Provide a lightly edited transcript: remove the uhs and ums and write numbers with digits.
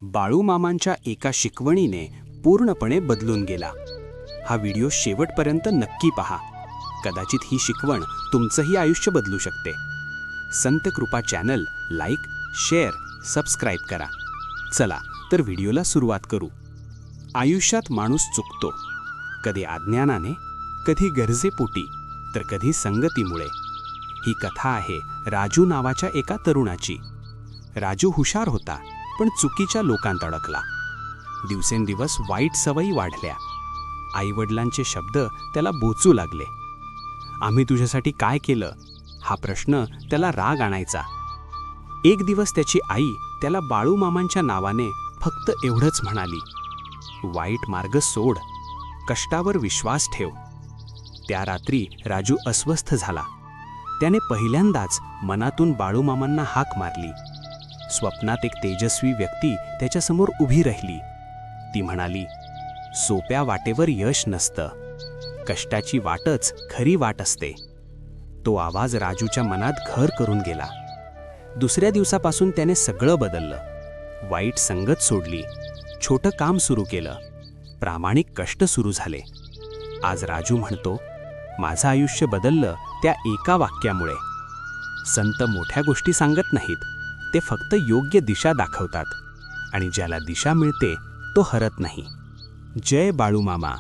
बाळूमामांच्या एका शिकवणीने पूर्णपणे बदलून गेला. हा व्हिडिओ शेवटपर्यंत नक्की पहा. कदाचित ही शिकवण तुमचंही आयुष्य बदलू शकते. संत कृपा चॅनल लाईक, शेअर, सबस्क्राईब करा. चला तर व्हिडिओला सुरुवात करू. आयुष्यात माणूस चुकतो, कधी अज्ञानाने, कधी गरजेपोटी, तर कधी संगतीमुळे. ही कथा आहे राजू नावाच्या एका तरुणाची. राजू हुशार होता, पण चुकीच्या लोकांत अडकला. दिवसेंदिवस वाईट सवयी वाढल्या. आईवडिलांचे शब्द त्याला बोचू लागले. आम्ही तुझ्यासाठी काय केलं, हा प्रश्न त्याला राग आणायचा. एक दिवस त्याची आई त्याला बाळूमामांच्या नावाने फक्त एवढंच म्हणाली, वाईट मार्ग सोड, कष्टावर विश्वास ठेव. त्या रात्री राजू अस्वस्थ झाला. त्याने पहिल्यांदाच मनातून बाळूमामांना हाक मारली. स्वप्नात एक तेजस्वी व्यक्ती त्याच्यासमोर उभी राहिली. ती म्हणाली, सोप्या वाटेवर यश नसतं, कष्टाची वाटच खरी वाट असते. तो आवाज राजूच्या मनात घर करून गेला. दुसऱ्या दिवसापासून त्याने सगळं बदललं. वाईट संगत सोडली, छोटं काम सुरू केलं, प्रामाणिक कष्ट सुरू झाले. आज राजू म्हणतो, माझं आयुष्य बदललं त्या एका वाक्यामुळे. संत मोठ्या गोष्टी सांगत नाहीत, ते फक्त योग्य दिशा दाखवतात. आणि ज्याला दिशा मिळते तो हरत नाही. जय बाळूमामा.